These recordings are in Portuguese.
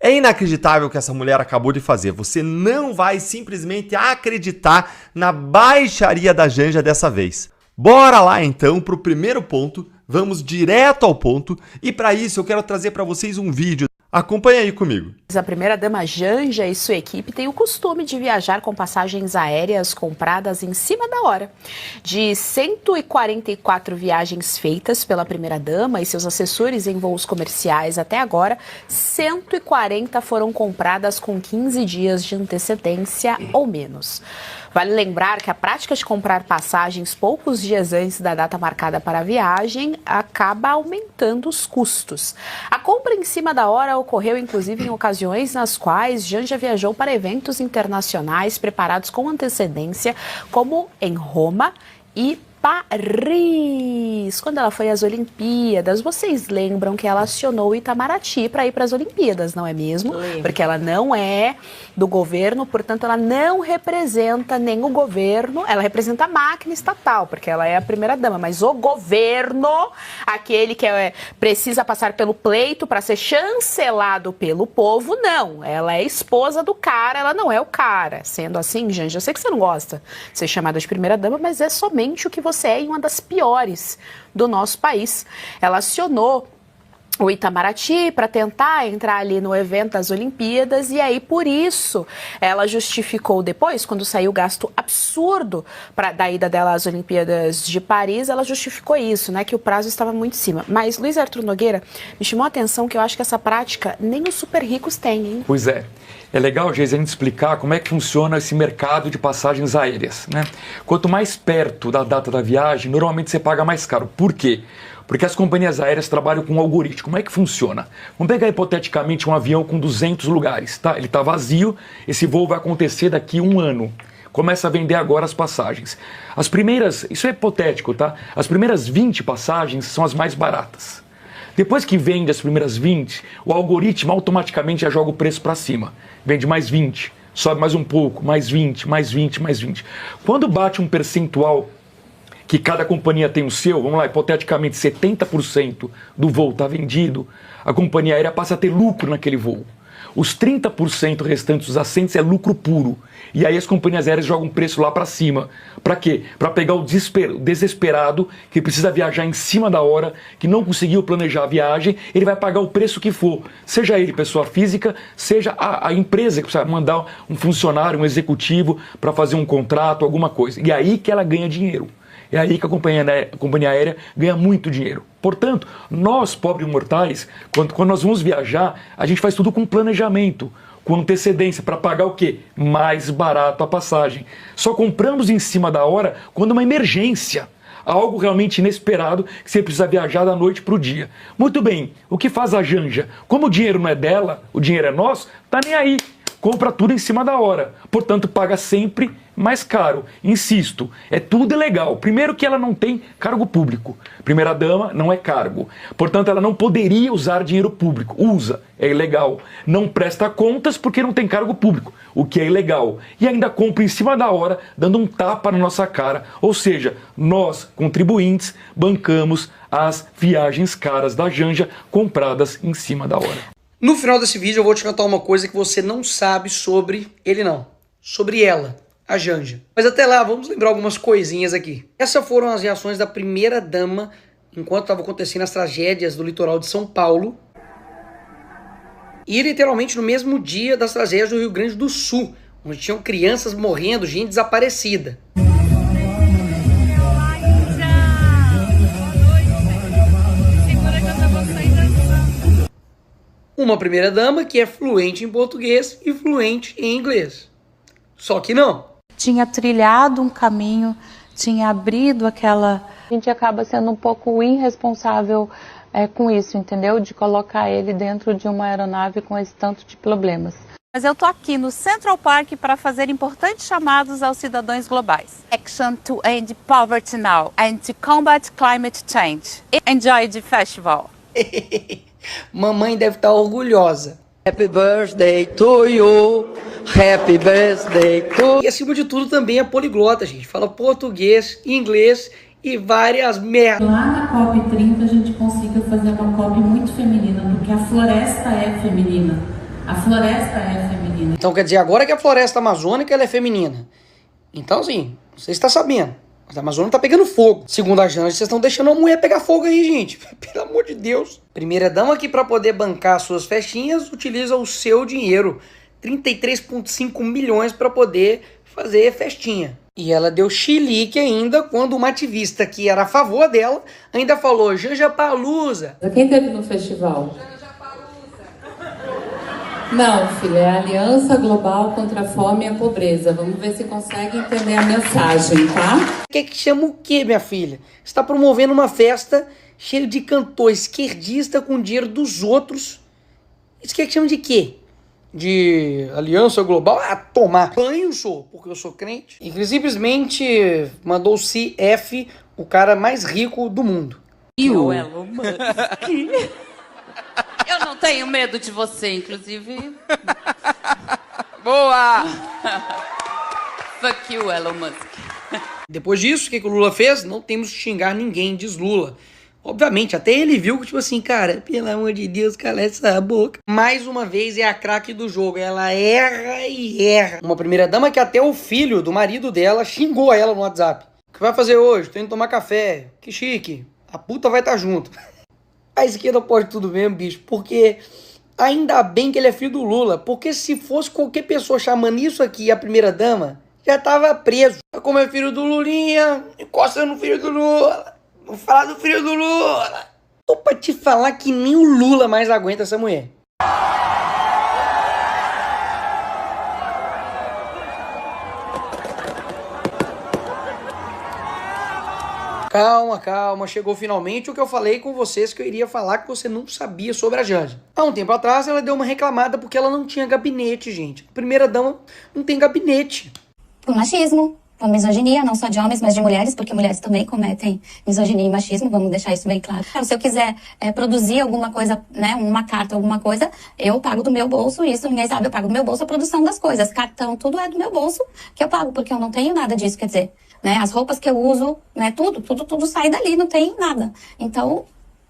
É inacreditável o que essa mulher acabou de fazer. Você não vai simplesmente acreditar na baixaria da Janja dessa vez. Bora lá então para o primeiro ponto, vamos direto ao ponto e para isso eu quero trazer para vocês um vídeo. Acompanha aí comigo. A primeira-dama Janja e sua equipe têm o costume de viajar com passagens aéreas compradas em cima da hora. De 144 viagens feitas pela primeira-dama e seus assessores em voos comerciais até agora, 140 foram compradas com 15 dias de antecedência ou menos. Vale lembrar que a prática de comprar passagens poucos dias antes da data marcada para a viagem acaba aumentando os custos. A compra em cima da hora ocorreu inclusive em ocasiões nas quais Janja viajou para eventos internacionais preparados com antecedência, como em Roma e Paris. Quando ela foi às Olimpíadas, vocês lembram que ela acionou o Itamaraty para ir para as Olimpíadas, não é mesmo? Porque ela não é do governo, portanto ela não representa nem o governo, ela representa a máquina estatal, porque ela é a primeira-dama, mas o governo, aquele que precisa passar pelo pleito para ser chancelado pelo povo, não. Ela é esposa do cara, ela não é o cara. Sendo assim, Janja, eu sei que você não gosta de ser chamada de primeira-dama, mas é somente o que você é em uma das piores do nosso país. Ela acionou o Itamaraty para tentar entrar ali no evento das Olimpíadas e aí por isso ela justificou depois, quando saiu o gasto absurdo da ida dela às Olimpíadas de Paris, ela justificou isso, né, que o prazo estava muito em cima. Mas Luiz Arthur Nogueira, me chamou a atenção que eu acho que essa prática nem os super ricos têm, hein? Pois é. É legal, Geise, a gente explicar como é que funciona esse mercado de passagens aéreas, né? Quanto mais perto da data da viagem, normalmente você paga mais caro. Por quê? Porque as companhias aéreas trabalham com um algoritmo. Como é que funciona? Vamos pegar hipoteticamente um avião com 200 lugares, tá? Ele está vazio, esse voo vai acontecer daqui a um ano. Começa a vender agora as passagens. As primeiras, isso é hipotético, tá? As primeiras 20 passagens são as mais baratas. Depois que vende as primeiras 20, o algoritmo automaticamente já joga o preço para cima. Vende mais 20, sobe mais um pouco, mais 20, mais 20, mais 20. Quando bate um percentual que cada companhia tem o seu, vamos lá, hipoteticamente 70% do voo está vendido, a companhia aérea passa a ter lucro naquele voo. Os 30% restantes dos assentos é lucro puro. E aí as companhias aéreas jogam o preço lá para cima. Para quê? Para pegar o desesperado que precisa viajar em cima da hora, que não conseguiu planejar a viagem, ele vai pagar o preço que for. Seja ele pessoa física, seja a empresa que precisa mandar um funcionário, um executivo para fazer um contrato, alguma coisa. E aí que ela ganha dinheiro. É aí que a companhia aérea ganha muito dinheiro. Portanto, nós, pobres mortais, quando nós vamos viajar, a gente faz tudo com planejamento, com antecedência, para pagar o quê? Mais barato a passagem. Só compramos em cima da hora quando é uma emergência, algo realmente inesperado, que você precisa viajar da noite para o dia. Muito bem, o que faz a Janja? Como o dinheiro não é dela, o dinheiro é nosso, tá nem aí. Compra tudo em cima da hora, portanto paga sempre mais caro. Insisto, é tudo ilegal. Primeiro que ela não tem cargo público. Primeira-dama não é cargo. Portanto, ela não poderia usar dinheiro público. Usa, é ilegal. Não presta contas porque não tem cargo público, o que é ilegal. E ainda compra em cima da hora, dando um tapa na nossa cara. Ou seja, nós, contribuintes, bancamos as viagens caras da Janja compradas em cima da hora. No final desse vídeo eu vou te contar uma coisa que você não sabe sobre ele não. Sobre ela, a Janja. Mas até lá, vamos lembrar algumas coisinhas aqui. Essas foram as reações da primeira-dama enquanto estavam acontecendo as tragédias do litoral de São Paulo. E literalmente no mesmo dia das tragédias do Rio Grande do Sul, onde tinham crianças morrendo, gente desaparecida. Uma primeira-dama que é fluente em português e fluente em inglês. Só que não. Tinha trilhado um caminho, tinha abrido aquela... A gente acaba sendo um pouco irresponsável com isso, entendeu? De colocar ele dentro de uma aeronave com esse tanto de problemas. Mas eu tô aqui no Central Park para fazer importantes chamados aos cidadãos globais. Action to end poverty now and to combat climate change. Enjoy the festival. Mamãe deve estar orgulhosa. Happy birthday to you, happy birthday to... E acima de tudo também é poliglota, gente. Fala português, inglês e várias merdas. Lá na COP30 a gente conseguiu fazer uma COP muito feminina, porque a floresta é feminina. A floresta é feminina. Então quer dizer, agora que a floresta amazônica ela é feminina. Então assim, você está sabendo, mas a Amazônia tá pegando fogo. Segundo a Janja, vocês estão deixando a mulher pegar fogo aí, gente. Pelo amor de Deus. Primeira dama que para poder bancar suas festinhas utiliza o seu dinheiro. 33,5 milhões para poder fazer festinha. E ela deu chilique ainda quando uma ativista que era a favor dela ainda falou Janja Palusa. Quem teve no festival? Não, filha, é a Aliança Global contra a Fome e a Pobreza. Vamos ver se consegue entender a mensagem, tá? Que chama o quê, minha filha? Você está promovendo uma festa cheia de cantor esquerdista com dinheiro dos outros. Isso que chama de quê? De Aliança Global? Ah, tomar banho, sou, porque eu sou crente. E que simplesmente mandou o CF, o cara mais rico do mundo. E o Elon Musk. Eu não tenho medo de você, inclusive. Boa! Fuck you, Elon Musk. Depois disso, o que o Lula fez? Não temos que xingar ninguém, diz Lula. Obviamente, até ele viu que, tipo assim, cara, pelo amor de Deus, cala essa boca. Mais uma vez é a craque do jogo, ela erra e erra. Uma primeira dama que até o filho do marido dela xingou ela no WhatsApp. O que vai fazer hoje? Tô indo tomar café. Que chique. A puta vai estar junto. A esquerda pode tudo mesmo, bicho, porque ainda bem que ele é filho do Lula, porque se fosse qualquer pessoa chamando isso aqui a primeira dama, já tava preso. Como é filho do Lulinha, encosta no filho do Lula. Vou falar do filho do Lula. Tô pra te falar que nem o Lula mais aguenta essa mulher. Calma, calma, chegou finalmente o que eu falei com vocês que eu iria falar que você não sabia sobre a Janja. Há um tempo atrás ela deu uma reclamada porque ela não tinha gabinete, gente. A primeira dama não tem gabinete. Por machismo, por misoginia, não só de homens, mas de mulheres, porque mulheres também cometem misoginia e machismo, vamos deixar isso bem claro. Se eu quiser produzir alguma coisa, né, uma carta, alguma coisa, eu pago do meu bolso, isso ninguém sabe, eu pago do meu bolso a produção das coisas. Cartão, tudo é do meu bolso que eu pago, porque eu não tenho nada disso, quer dizer, né, as roupas que eu uso, né, tudo sai dali, não tem nada. Então,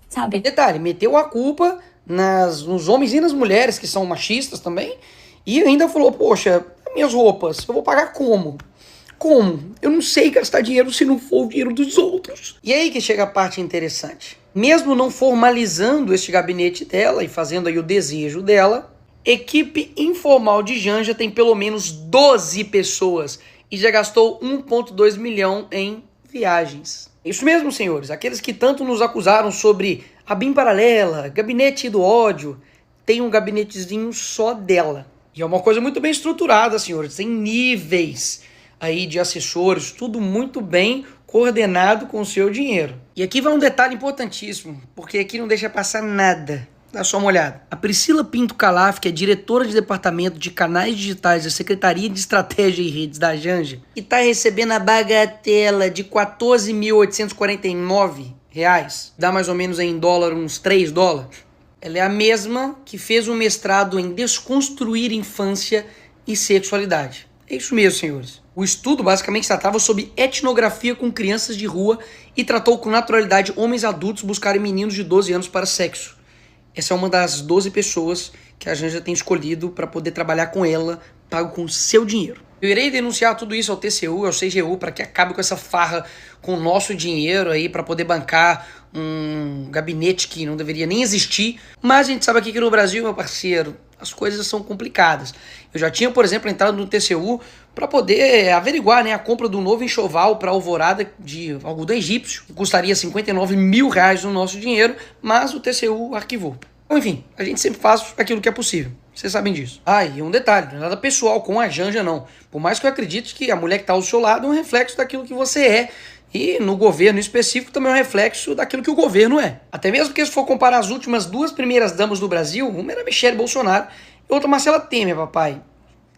sabe? Detalhe, meteu a culpa nos homens e nas mulheres, que são machistas também, e ainda falou, poxa, minhas roupas, eu vou pagar como? Como? Eu não sei gastar dinheiro se não for o dinheiro dos outros. E aí que chega a parte interessante. Mesmo não formalizando este gabinete dela e fazendo aí o desejo dela, equipe informal de Janja tem pelo menos 12 pessoas e já gastou 1,2 milhão em viagens. Isso mesmo, senhores. Aqueles que tanto nos acusaram sobre a BIM paralela, gabinete do ódio, tem um gabinetezinho só dela. E é uma coisa muito bem estruturada, senhores. Tem níveis aí de assessores, tudo muito bem coordenado com o seu dinheiro. E aqui vai um detalhe importantíssimo, porque aqui não deixa passar nada. Dá só uma olhada. A Priscila Pinto Calaf, que é diretora de departamento de canais digitais da Secretaria de Estratégia e Redes da Janja, e está recebendo a bagatela de R$ 14.849, dá mais ou menos em dólar uns $3. Ela é a mesma que fez um mestrado em desconstruir infância e sexualidade. É isso mesmo, senhores. O estudo basicamente tratava sobre etnografia com crianças de rua e tratou com naturalidade homens adultos buscarem meninos de 12 anos para sexo. Essa é uma das 12 pessoas que a Janja tem escolhido para poder trabalhar com ela, pago com seu dinheiro. Eu irei denunciar tudo isso ao TCU, ao CGU, para que acabe com essa farra com o nosso dinheiro aí, para poder bancar um gabinete que não deveria nem existir. Mas a gente sabe aqui que no Brasil, meu parceiro, as coisas são complicadas. Eu já tinha, por exemplo, entrado no TCU para poder averiguar, né, a compra do novo enxoval para Alvorada de algodão egípcio, que custaria R$59 mil no nosso dinheiro, mas o TCU arquivou. Então, enfim, a gente sempre faz aquilo que é possível. Vocês sabem disso. E um detalhe, não é nada pessoal com a Janja, não. Por mais que eu acredite que a mulher que está ao seu lado é um reflexo daquilo que você é. E no governo específico também é um reflexo daquilo que o governo é. Até mesmo porque se for comparar as últimas duas primeiras damas do Brasil, uma era Michele Bolsonaro e outra Marcela Temer, papai.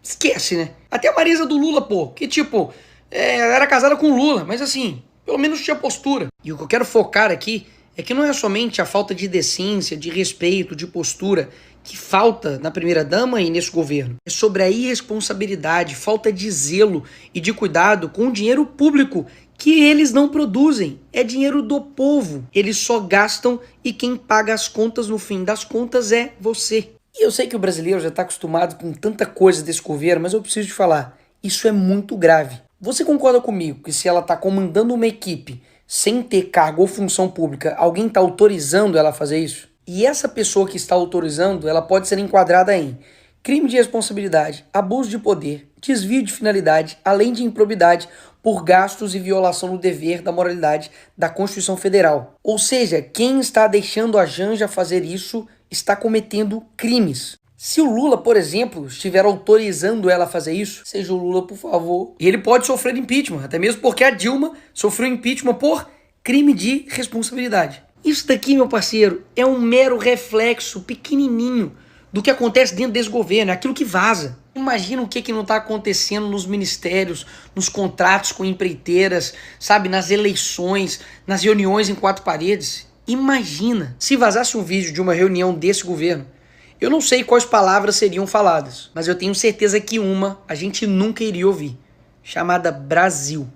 Esquece, né? Até a Marisa do Lula, pô, que tipo, era casada com o Lula, mas assim, pelo menos tinha postura. E o que eu quero focar aqui é que não é somente a falta de decência, de respeito, de postura que falta na primeira-dama e nesse governo. É sobre a irresponsabilidade, falta de zelo e de cuidado com o dinheiro público que eles não produzem. É dinheiro do povo. Eles só gastam e quem paga as contas no fim das contas é você. E eu sei que o brasileiro já está acostumado com tanta coisa desse governo, mas eu preciso te falar, isso é muito grave. Você concorda comigo que se ela está comandando uma equipe sem ter cargo ou função pública, alguém está autorizando ela a fazer isso? E essa pessoa que está autorizando, ela pode ser enquadrada em crime de responsabilidade, abuso de poder, desvio de finalidade, além de improbidade por gastos e violação do dever da moralidade da Constituição Federal. Ou seja, quem está deixando a Janja fazer isso está cometendo crimes. Se o Lula, por exemplo, estiver autorizando ela a fazer isso, seja o Lula, por favor. E ele pode sofrer impeachment, até mesmo porque a Dilma sofreu impeachment por crime de responsabilidade. Isso daqui, meu parceiro, é um mero reflexo pequenininho do que acontece dentro desse governo, é aquilo que vaza. Imagina o que não está acontecendo nos ministérios, nos contratos com empreiteiras, sabe, nas eleições, nas reuniões em quatro paredes. Imagina se vazasse um vídeo de uma reunião desse governo. Eu não sei quais palavras seriam faladas, mas eu tenho certeza que uma a gente nunca iria ouvir, chamada Brasil.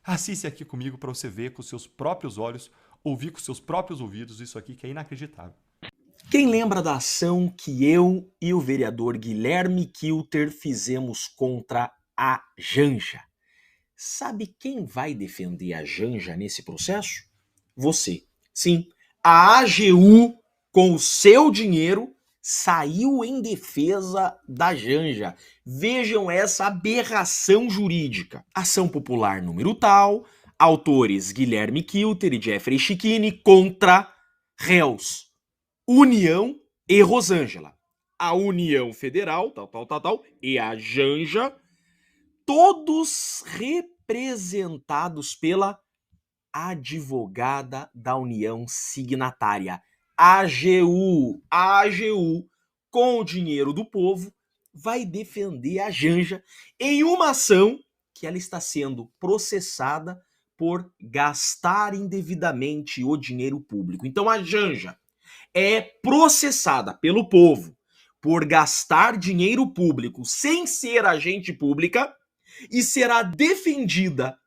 Assiste aqui comigo para você ver com os seus próprios olhos, ouvir com os seus próprios ouvidos isso aqui que é inacreditável. Quem lembra da ação que eu e o vereador Guilherme Kilter fizemos contra a Janja? Sabe quem vai defender a Janja nesse processo? Você. Sim, a AGU, com o seu dinheiro, saiu em defesa da Janja. Vejam essa aberração jurídica. Ação popular número tal, autores Guilherme Kilter e Jeffrey Chiquini contra réus União e Rosângela. A União Federal, e a Janja, todos representados pela advogada da União signatária. A AGU, com o dinheiro do povo, vai defender a Janja em uma ação que ela está sendo processada por gastar indevidamente o dinheiro público. Então a Janja é processada pelo povo por gastar dinheiro público sem ser agente pública e será defendida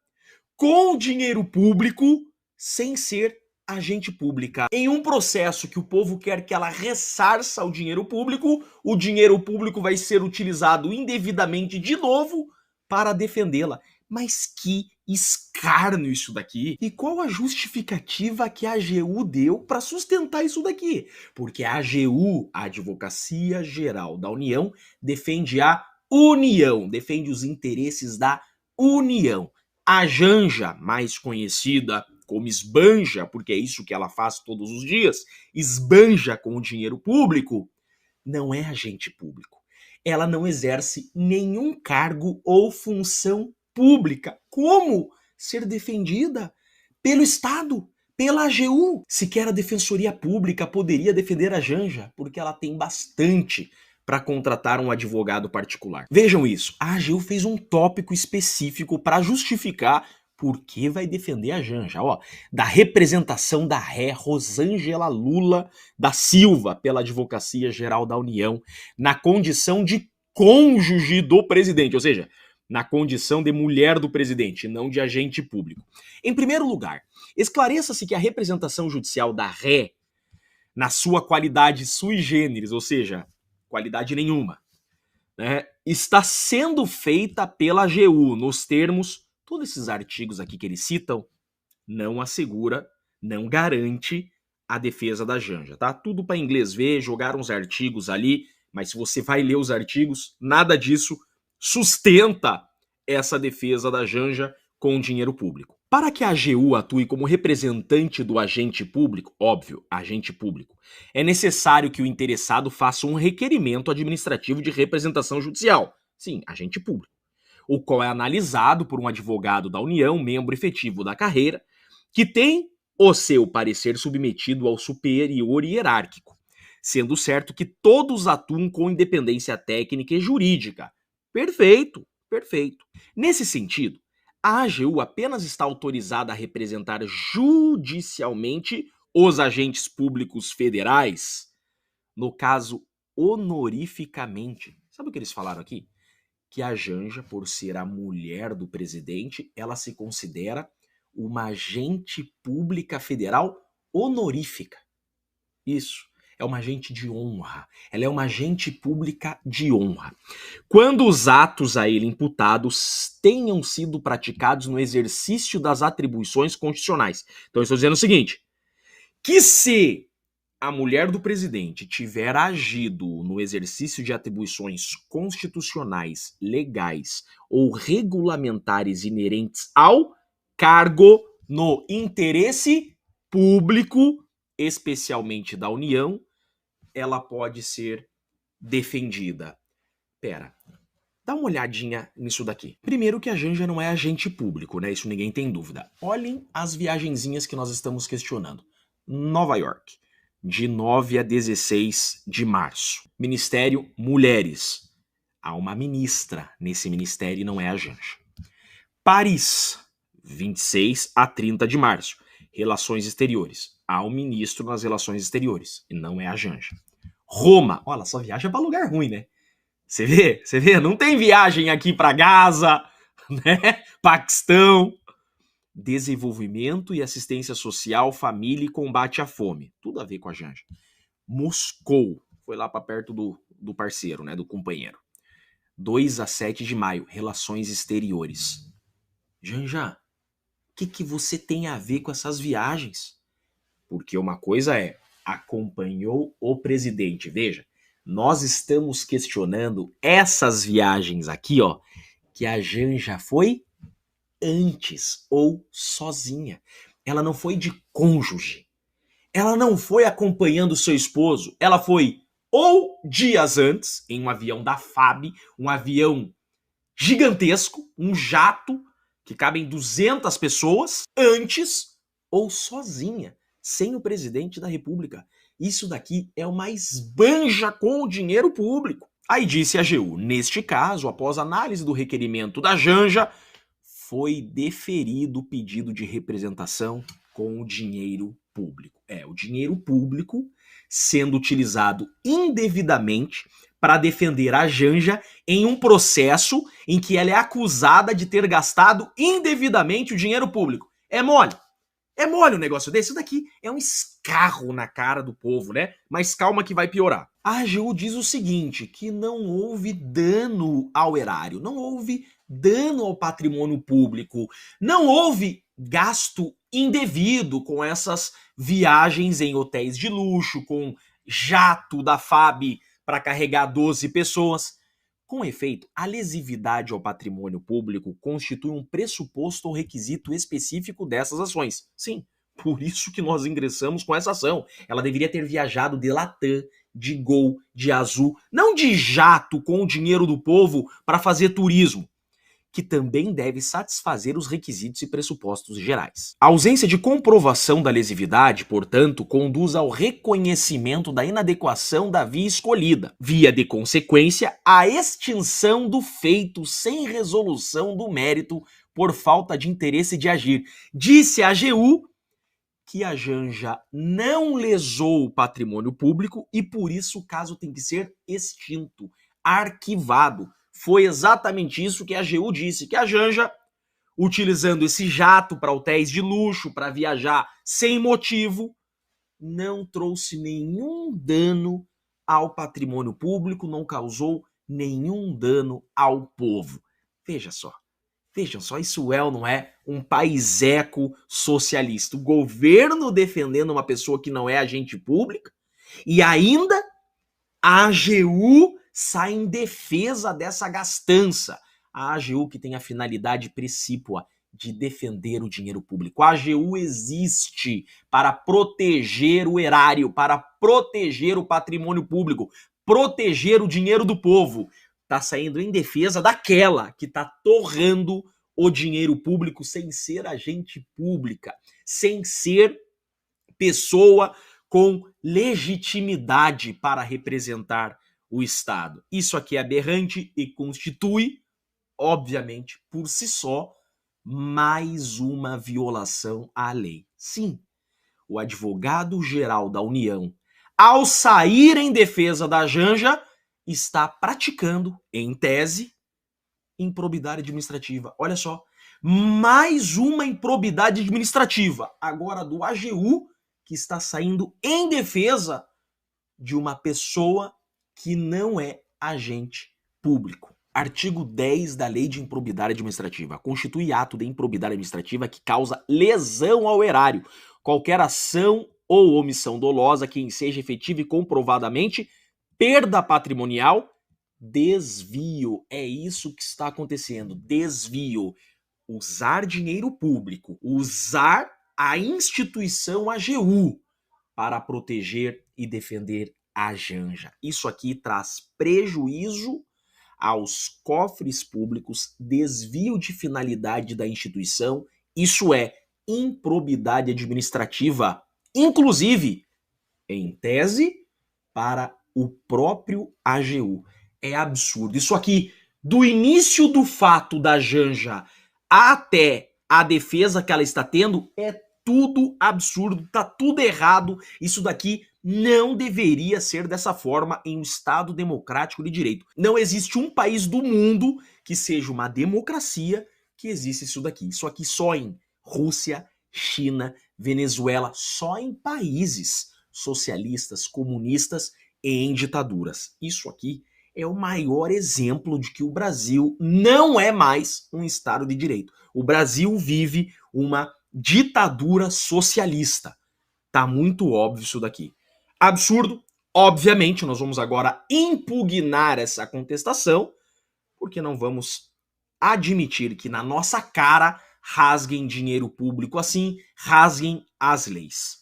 com dinheiro público sem ser agente pública. Em um processo que o povo quer que ela ressarça o dinheiro público vai ser utilizado indevidamente de novo para defendê-la. Mas que escárnio isso daqui! E qual a justificativa que a AGU deu para sustentar isso daqui? Porque a AGU, a Advocacia Geral da União, defende a União, defende os interesses da União. A Janja, mais conhecida como esbanja, porque é isso que ela faz todos os dias, esbanja com o dinheiro público, não é agente público. Ela não exerce nenhum cargo ou função pública. Como ser defendida pelo Estado, pela AGU? Sequer a Defensoria Pública poderia defender a Janja, porque ela tem bastante para contratar um advogado particular. Vejam isso, a AGU fez um tópico específico para justificar por que vai defender a Janja, da representação da ré Rosângela Lula da Silva pela Advocacia Geral da União, na condição de cônjuge do presidente, ou seja, na condição de mulher do presidente, não de agente público. Em primeiro lugar, esclareça-se que a representação judicial da ré, na sua qualidade sui generis, ou seja, qualidade nenhuma, né, está sendo feita pela AGU nos termos, todos esses artigos aqui que eles citam, não assegura, não garante a defesa da Janja, tá? Tudo para inglês ver, jogaram uns artigos ali, mas se você vai ler os artigos, nada disso sustenta essa defesa da Janja com dinheiro público. Para que a AGU atue como representante do agente público, óbvio, agente público, é necessário que o interessado faça um requerimento administrativo de representação judicial. Sim, agente público. O qual é analisado por um advogado da União, membro efetivo da carreira, que tem o seu parecer submetido ao superior hierárquico, sendo certo que todos atuam com independência técnica e jurídica. Perfeito, perfeito. Nesse sentido, a AGU apenas está autorizada a representar judicialmente os agentes públicos federais, no caso, honorificamente. Sabe o que eles falaram aqui? Que a Janja, por ser a mulher do presidente, ela se considera uma agente pública federal honorífica. Isso. é uma agente de honra. Ela é uma agente pública de honra. Quando os atos a ele imputados tenham sido praticados no exercício das atribuições constitucionais. Então, eu estou dizendo o seguinte, que se a mulher do presidente tiver agido no exercício de atribuições constitucionais, legais ou regulamentares inerentes ao cargo no interesse público, especialmente da União, ela pode ser defendida. Pera, dá uma olhadinha nisso daqui. Primeiro que a Janja não é agente público, né? Isso ninguém tem dúvida. Olhem as viagenzinhas que nós estamos questionando. Nova York, de 9 a 16 de março. Ministério Mulheres. Há uma ministra nesse ministério e não é a Janja. Paris, 26 a 30 de março. Relações Exteriores. Há um ministro nas Relações Exteriores e não é a Janja. Roma. Olha, só viaja para lugar ruim, né? Você vê? Não tem viagem aqui para Gaza, né? Paquistão. Desenvolvimento e assistência social, família e combate à fome. Tudo a ver com a Janja. Moscou. Foi lá para perto do parceiro, né? Do companheiro. 2 a 7 de maio. Relações Exteriores. Janja, o que você tem a ver com essas viagens? Porque uma coisa é, acompanhou o presidente. Veja, nós estamos questionando essas viagens aqui, ó, que a Janja foi antes ou sozinha. Ela não foi de cônjuge. Ela não foi acompanhando seu esposo. Ela foi ou dias antes, em um avião da FAB, um avião gigantesco, um jato, que cabem 200 pessoas, antes ou sozinha, sem o presidente da República. Isso daqui é uma esbanja com o dinheiro público. Aí disse a AGU, neste caso, após análise do requerimento da Janja, foi deferido o pedido de representação com o dinheiro público. O dinheiro público sendo utilizado indevidamente para defender a Janja em um processo em que ela é acusada de ter gastado indevidamente o dinheiro público. É mole? É mole um negócio desse? Isso daqui é um escarro na cara do povo, né? Mas calma que vai piorar. A AGU diz o seguinte, que não houve dano ao erário, não houve dano ao patrimônio público, não houve gasto indevido com essas viagens em hotéis de luxo, com jato da FAB para carregar 12 pessoas. Com efeito, a lesividade ao patrimônio público constitui um pressuposto ou requisito específico dessas ações. Sim, por isso que nós ingressamos com essa ação. Ela deveria ter viajado de Latam, de Gol, de Azul, não de jato com o dinheiro do povo para fazer turismo, que também deve satisfazer os requisitos e pressupostos gerais. A ausência de comprovação da lesividade, portanto, conduz ao reconhecimento da inadequação da via escolhida, via de consequência, a extinção do feito sem resolução do mérito por falta de interesse de agir. Disse a AGU que a Janja não lesou o patrimônio público e, por isso, o caso tem que ser extinto, arquivado. Foi exatamente isso que a AGU disse, que a Janja, utilizando esse jato para hotéis de luxo, para viajar sem motivo, não trouxe nenhum dano ao patrimônio público, não causou nenhum dano ao povo. Vejam só, isso não é um paiseco socialista. O governo defendendo uma pessoa que não é agente pública e ainda a AGU sai em defesa dessa gastança. A AGU que tem a finalidade precípua de defender o dinheiro público. A AGU existe para proteger o erário, para proteger o patrimônio público, proteger o dinheiro do povo. Está saindo em defesa daquela que está torrando o dinheiro público sem ser agente pública, sem ser pessoa com legitimidade para representar o Estado. Isso aqui é aberrante e constitui, obviamente, por si só, mais uma violação à lei. Sim, o advogado-geral da União, ao sair em defesa da Janja, está praticando, em tese, improbidade administrativa. Olha só, mais uma improbidade administrativa, agora do AGU, que está saindo em defesa de uma pessoa que não é agente público. Artigo 10 da Lei de Improbidade Administrativa. Constitui ato de improbidade administrativa que causa lesão ao erário. Qualquer ação ou omissão dolosa que enseja efetiva e comprovadamente perda patrimonial, desvio. É isso que está acontecendo. Desvio. Usar dinheiro público. Usar a instituição AGU para proteger e defender a Janja. Isso aqui traz prejuízo aos cofres públicos, desvio de finalidade da instituição, isso é improbidade administrativa, inclusive, em tese, para o próprio AGU. É absurdo. Isso aqui, do início do fato da Janja até a defesa que ela está tendo, é tudo absurdo, tá tudo errado. Isso daqui não deveria ser dessa forma em um Estado democrático de direito. Não existe um país do mundo que seja uma democracia que existe isso daqui. Isso aqui só em Rússia, China, Venezuela, só em países socialistas, comunistas e em ditaduras. Isso aqui é o maior exemplo de que o Brasil não é mais um Estado de direito. O Brasil vive uma ditadura socialista. Tá muito óbvio isso daqui. Absurdo. Obviamente, nós vamos agora impugnar essa contestação, porque não vamos admitir que na nossa cara rasguem dinheiro público assim, rasguem as leis.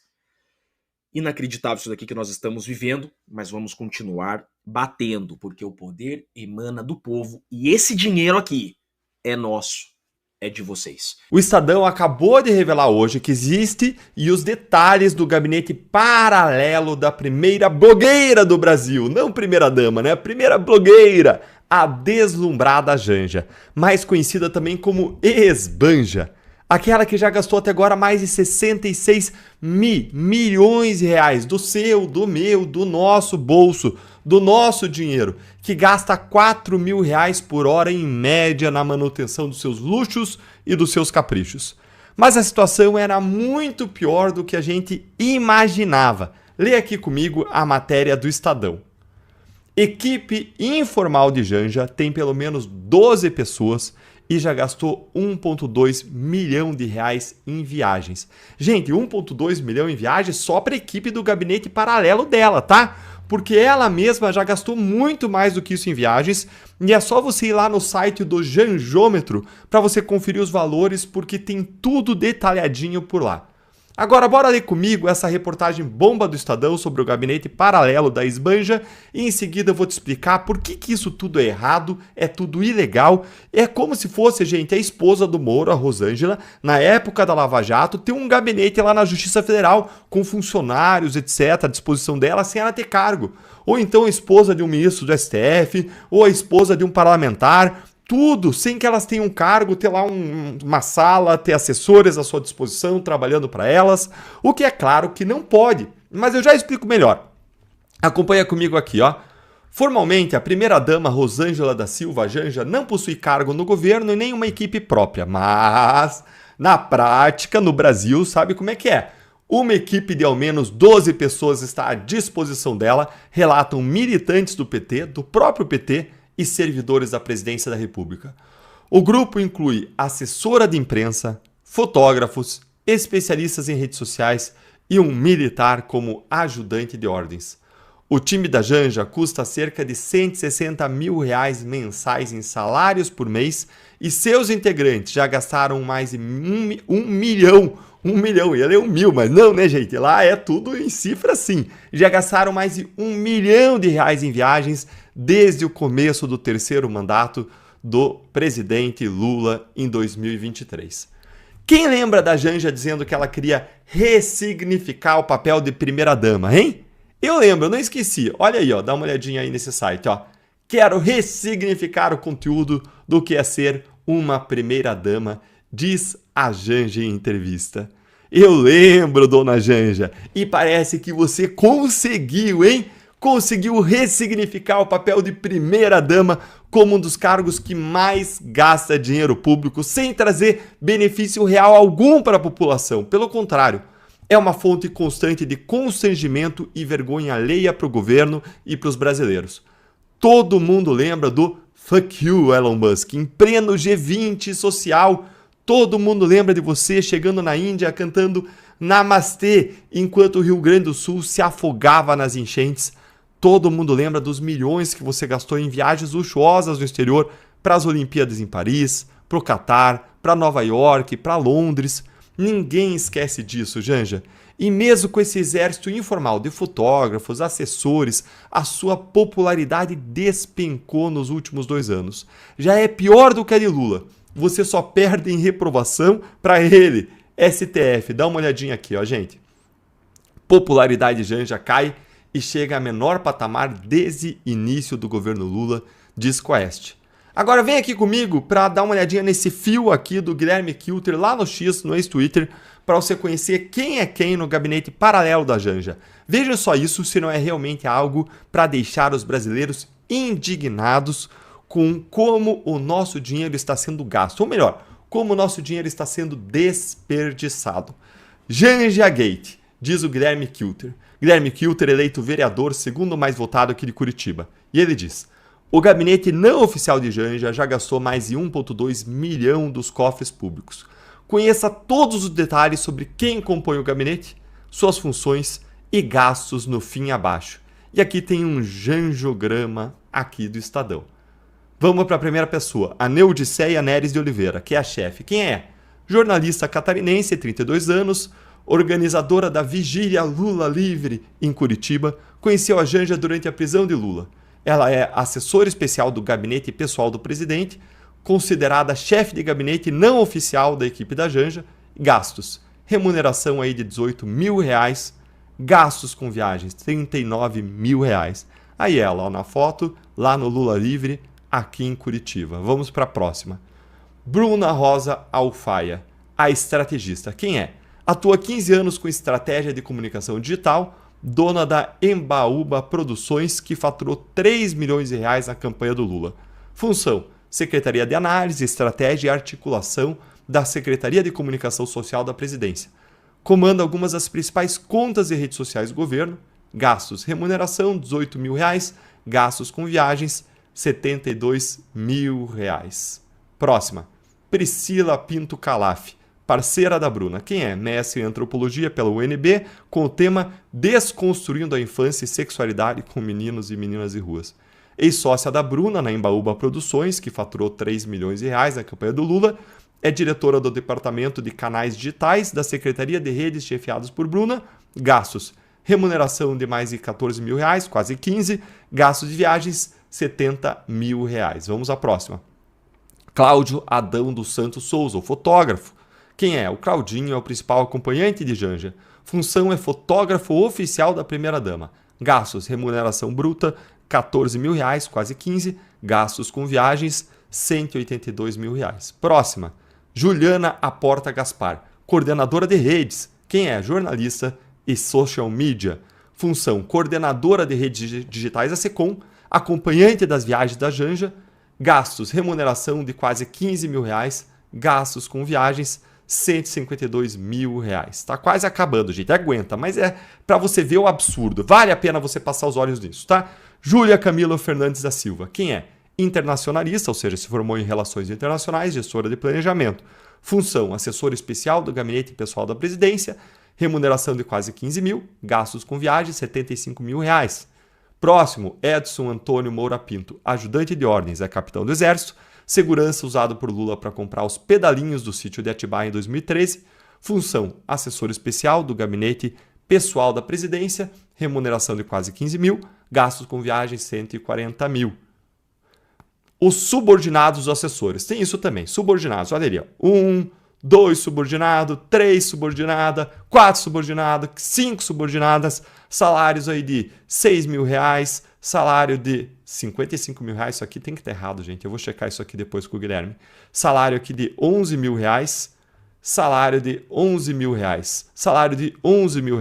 Inacreditável isso daqui que nós estamos vivendo, mas vamos continuar batendo, porque o poder emana do povo e esse dinheiro aqui é nosso. É de vocês. O Estadão acabou de revelar hoje que existe e os detalhes do gabinete paralelo da primeira blogueira do Brasil. Não primeira dama, né? A primeira blogueira, a deslumbrada Janja, mais conhecida também como Esbanja. Aquela que já gastou até agora mais de 66 milhões de reais do seu, do meu, do nosso bolso, do nosso dinheiro, que gasta 4 mil reais por hora em média na manutenção dos seus luxos e dos seus caprichos. Mas a situação era muito pior do que a gente imaginava. Lê aqui comigo a matéria do Estadão. Equipe informal de Janja tem pelo menos 12 pessoas e já gastou 1,2 milhão de reais em viagens. Gente, 1,2 milhão em viagens só para a equipe do gabinete paralelo dela, tá? Porque ela mesma já gastou muito mais do que isso em viagens e é só você ir lá no site do Janjômetro para você conferir os valores, porque tem tudo detalhadinho por lá. Agora, bora ler comigo essa reportagem bomba do Estadão sobre o gabinete paralelo da Esbanja e em seguida eu vou te explicar por que isso tudo é errado, é tudo ilegal. É como se fosse, gente, a esposa do Moro, a Rosângela, na época da Lava Jato, ter um gabinete lá na Justiça Federal com funcionários, etc., à disposição dela sem ela ter cargo. Ou então a esposa de um ministro do STF, ou a esposa de um parlamentar. Tudo sem que elas tenham um cargo, ter lá uma sala, ter assessores à sua disposição, trabalhando para elas, o que é claro que não pode, mas eu já explico melhor. Acompanha comigo aqui, ó. Formalmente, a primeira-dama Rosângela da Silva Janja não possui cargo no governo e nem uma equipe própria, mas na prática, no Brasil, sabe como é que é? Uma equipe de ao menos 12 pessoas está à disposição dela, relatam militantes do PT, do próprio PT, e servidores da Presidência da República. O grupo inclui assessora de imprensa, fotógrafos, especialistas em redes sociais e um militar como ajudante de ordens. O time da Janja custa cerca de 160 mil reais mensais em salários por mês e seus integrantes já gastaram mais de 1 milhão. 1 milhão, ia ler 1 mil, mas não, né, gente? Lá é tudo em cifra sim. Já gastaram mais de 1 milhão de reais em viagens desde o começo do terceiro mandato do presidente Lula em 2023. Quem lembra da Janja dizendo que ela queria ressignificar o papel de primeira-dama, hein? Eu lembro, eu não esqueci. Olha aí, ó, dá uma olhadinha aí nesse site, ó. Quero ressignificar o conteúdo do que é ser uma primeira-dama, diz a Janja em entrevista. Eu lembro, dona Janja, e parece que você conseguiu, hein? Conseguiu ressignificar o papel de primeira-dama como um dos cargos que mais gasta dinheiro público sem trazer benefício real algum para a população. Pelo contrário, é uma fonte constante de constrangimento e vergonha alheia para o governo e para os brasileiros. Todo mundo lembra do "fuck you, Elon Musk", em pleno G20 social. Todo mundo lembra de você chegando na Índia cantando Namastê, enquanto o Rio Grande do Sul se afogava nas enchentes. Todo mundo lembra dos milhões que você gastou em viagens luxuosas no exterior para as Olimpíadas em Paris, para o Catar, para Nova York, para Londres. Ninguém esquece disso, Janja. E mesmo com esse exército informal de fotógrafos, assessores, a sua popularidade despencou nos últimos 2 anos. Já é pior do que a de Lula. Você só perde em reprovação para ele. STF, dá uma olhadinha aqui, ó, gente. Popularidade de Janja cai e chega a menor patamar desde início do governo Lula, diz Quest. Agora vem aqui comigo para dar uma olhadinha nesse fio aqui do Guilherme Kilter lá no X, no ex-Twitter, para você conhecer quem é quem no gabinete paralelo da Janja. Veja só isso, se não é realmente algo para deixar os brasileiros indignados com como o nosso dinheiro está sendo gasto, ou melhor, como o nosso dinheiro está sendo desperdiçado. Janja Gate, diz o Guilherme Kilter. Guilherme Kilter, eleito vereador segundo mais votado aqui de Curitiba. E ele diz: o gabinete não oficial de Janja já gastou mais de 1,2 milhão dos cofres públicos. Conheça todos os detalhes sobre quem compõe o gabinete, suas funções e gastos no fim abaixo. E aqui tem um janjograma aqui do Estadão. Vamos para a primeira pessoa, a Neudiceia Neres de Oliveira, que é a chefe. Quem é? Jornalista catarinense, 32 anos, organizadora da Vigília Lula Livre em Curitiba, conheceu a Janja durante a prisão de Lula. Ela é assessora especial do gabinete pessoal do presidente, considerada chefe de gabinete não oficial da equipe da Janja. Gastos: remuneração aí de R$18 mil, gastos com viagens R$39 mil. Aí ela, ó, na foto, lá no Lula Livre, aqui em Curitiba. Vamos para a próxima. Bruna Rosa Alfaia, a estrategista. Quem é? Atua 15 anos com estratégia de comunicação digital, dona da Embaúba Produções, que faturou R$3 milhões na campanha do Lula. Função: Secretaria de Análise, Estratégia e Articulação da Secretaria de Comunicação Social da Presidência. Comanda algumas das principais contas e redes sociais do governo. Gastos: remuneração R$18 mil, gastos com viagens R$72 mil. Próxima. Priscila Pinto Calaf, parceira da Bruna. Quem é? Mestre em Antropologia pela UNB, com o tema Desconstruindo a Infância e Sexualidade com Meninos e Meninas de Ruas. Ex-sócia da Bruna na Embaúba Produções, que faturou R$3 milhões na campanha do Lula. É diretora do Departamento de Canais Digitais da Secretaria de Redes, chefiados por Bruna. Gastos: remuneração de mais de R$14 mil, quase 15. Gastos de viagens, R$70 mil. Vamos à próxima. Cláudio Adão dos Santos Souza, o fotógrafo. Quem é? O Claudinho é o principal acompanhante de Janja. Função: é fotógrafo oficial da primeira-dama. Gastos: remuneração bruta, R$14 mil, quase 15. Gastos com viagens, R$182 mil. Próxima. Juliana Aporta Gaspar, coordenadora de redes. Quem é? Jornalista e social media. Função: coordenadora de redes digitais da Secom, acompanhante das viagens da Janja. Gastos: remuneração de quase R$15 mil. Gastos com viagens, R$152 mil. Tá quase acabando, gente. Aguenta, mas é para você ver o absurdo. Vale a pena você passar os olhos nisso, tá? Júlia Camila Fernandes da Silva. Quem é? Internacionalista, ou seja, se formou em Relações Internacionais, gestora de planejamento. Função: assessora especial do Gabinete Pessoal da Presidência. Remuneração de quase R$15 mil. Gastos com viagens, R$75 mil. Próximo, Edson Antônio Moura Pinto, ajudante de ordens, é capitão do Exército. Segurança usado por Lula para comprar os pedalinhos do sítio de Atibaia em 2013. Função: assessor especial do Gabinete Pessoal da Presidência. Remuneração de quase R$15 mil. Gastos com viagens, R$140 mil. Os subordinados dos assessores. Tem isso também. Subordinados, olha ali. 1, 2 subordinado, 3 subordinada, 4 subordinado, 5 subordinadas. Salários aí de R$6 mil. Salário de R$55 mil. Isso aqui tem que estar errado, gente. Eu vou checar isso aqui depois com o Guilherme. Salário aqui de R$11 mil. Salário de R$11 mil. Salário de R$11 mil.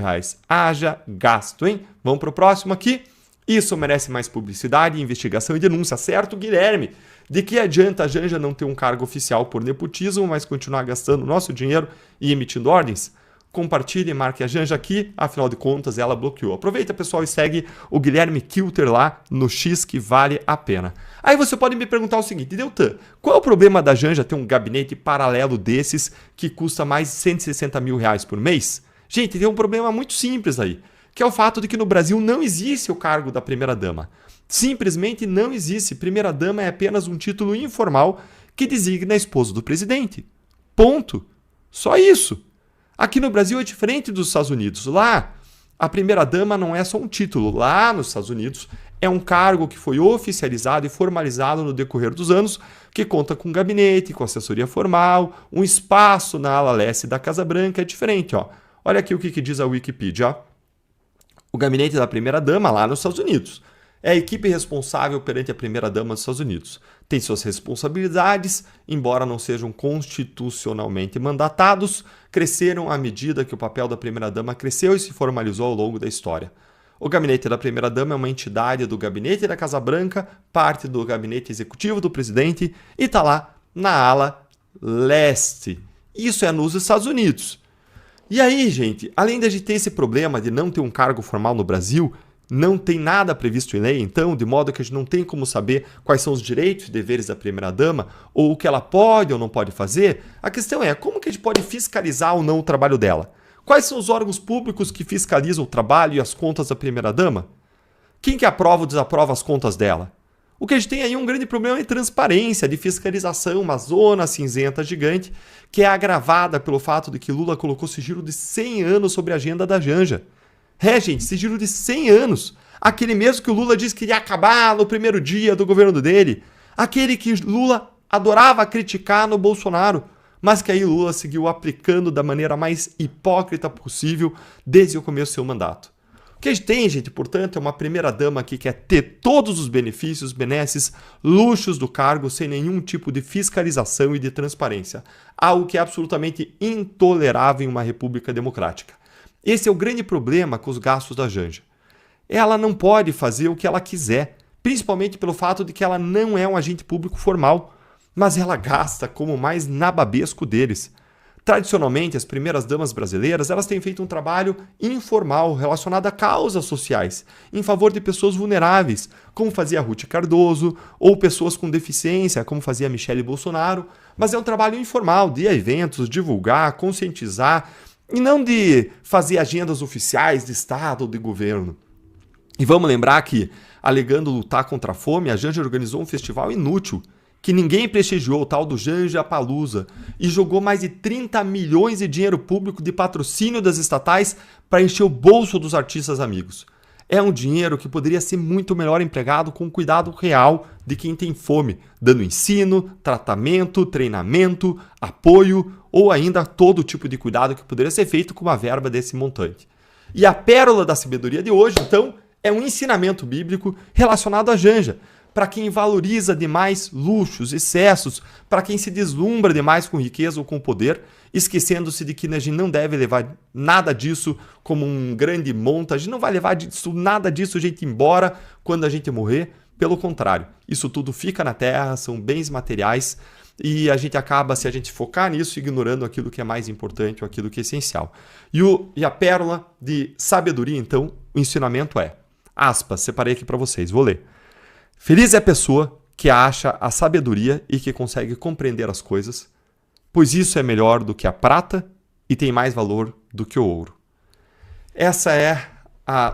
Haja gasto, hein? Vamos para o próximo aqui. Isso merece mais publicidade, investigação e denúncia, certo, Guilherme? De que adianta a Janja não ter um cargo oficial por nepotismo, mas continuar gastando nosso dinheiro e emitindo ordens? compartilhe e marque a Janja aqui, afinal de contas ela bloqueou. Aproveita, pessoal, e segue o Guilherme Kilter lá no X, que vale a pena. Aí você pode me perguntar o seguinte: Deltan, qual é o problema da Janja ter um gabinete paralelo desses que custa mais de 160 mil reais por mês? Gente, tem um problema muito simples aí, que é o fato de que no Brasil não existe o cargo da primeira-dama. Simplesmente não existe. Primeira-dama é apenas um título informal que designa a esposa do presidente. Ponto. Só isso. Aqui no Brasil é diferente dos Estados Unidos. Lá, a primeira-dama não é só um título. Lá nos Estados Unidos, é um cargo que foi oficializado e formalizado no decorrer dos anos, que conta com gabinete, com assessoria formal, um espaço na ala leste da Casa Branca. É diferente, ó. Olha aqui o que diz a Wikipedia. O gabinete da primeira-dama lá nos Estados Unidos é a equipe responsável perante a primeira-dama dos Estados Unidos. Tem suas responsabilidades, embora não sejam constitucionalmente mandatados, cresceram à medida que o papel da primeira-dama cresceu e se formalizou ao longo da história. O gabinete da primeira-dama é uma entidade do gabinete da Casa Branca, parte do gabinete executivo do presidente e está lá na ala leste. Isso é nos Estados Unidos. E aí, gente, além de a gente ter esse problema de não ter um cargo formal no Brasil, não tem nada previsto em lei, então, de modo que a gente não tem como saber quais são os direitos e deveres da primeira-dama, ou o que ela pode ou não pode fazer, a questão é como que a gente pode fiscalizar ou não o trabalho dela? Quais são os órgãos públicos que fiscalizam o trabalho e as contas da primeira-dama? Quem que aprova ou desaprova as contas dela? O que a gente tem aí é um grande problema de transparência, de fiscalização, uma zona cinzenta gigante, que é agravada pelo fato de que Lula colocou sigilo de 100 anos sobre a agenda da Janja. É, gente, sigilo de 100 anos. Aquele mesmo que o Lula disse que iria acabar no primeiro dia do governo dele. Aquele que Lula adorava criticar no Bolsonaro, mas que aí Lula seguiu aplicando da maneira mais hipócrita possível desde o começo do seu mandato. O que a gente tem, gente, portanto, é uma primeira-dama que quer ter todos os benefícios, benesses, luxos do cargo sem nenhum tipo de fiscalização e de transparência. Algo que é absolutamente intolerável em uma república democrática. Esse é o grande problema com os gastos da Janja. Ela não pode fazer o que ela quiser, principalmente pelo fato de que ela não é um agente público formal, mas ela gasta como o mais nababesco deles. Tradicionalmente, as primeiras damas brasileiras elas têm feito um trabalho informal relacionado a causas sociais, em favor de pessoas vulneráveis, como fazia Ruth Cardoso, ou pessoas com deficiência, como fazia Michele Bolsonaro, mas é um trabalho informal, de ir a eventos, divulgar, conscientizar, e não de fazer agendas oficiais de Estado ou de governo. E vamos lembrar que, alegando lutar contra a fome, a Janja organizou um festival inútil, que ninguém prestigiou, o tal do Janjapalooza, e jogou mais de 30 milhões de dinheiro público de patrocínio das estatais para encher o bolso dos artistas amigos. É um dinheiro que poderia ser muito melhor empregado com o cuidado real de quem tem fome, dando ensino, tratamento, treinamento, apoio ou ainda todo tipo de cuidado que poderia ser feito com uma verba desse montante. E a pérola da sabedoria de hoje, então, é um ensinamento bíblico relacionado à Janja, para quem valoriza demais luxos, excessos, para quem se deslumbra demais com riqueza ou com poder, esquecendo-se de que a gente não deve levar nada disso como um grande monte, a gente não vai levar nada disso a gente embora quando a gente morrer, pelo contrário, isso tudo fica na terra, são bens materiais e a gente acaba, se a gente focar nisso, ignorando aquilo que é mais importante ou aquilo que é essencial. E a pérola de sabedoria, então, o ensinamento é, aspas, separei aqui para vocês, vou ler. Feliz é a pessoa que acha a sabedoria e que consegue compreender as coisas, pois isso é melhor do que a prata e tem mais valor do que o ouro. Essa é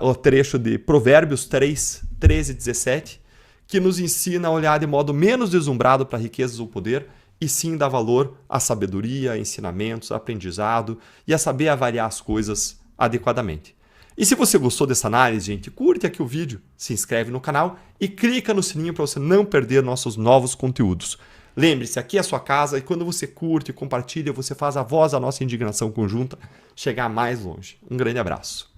o trecho de Provérbios 3, 13 e 17, que nos ensina a olhar de modo menos deslumbrado para riquezas ou poder, e sim dar valor à sabedoria, a ensinamentos, a aprendizado e a saber avaliar as coisas adequadamente. E se você gostou dessa análise, gente, curte aqui o vídeo, se inscreve no canal e clica no sininho para você não perder nossos novos conteúdos. Lembre-se, aqui é a sua casa e quando você curte e compartilha, você faz a voz da nossa indignação conjunta chegar mais longe. Um grande abraço.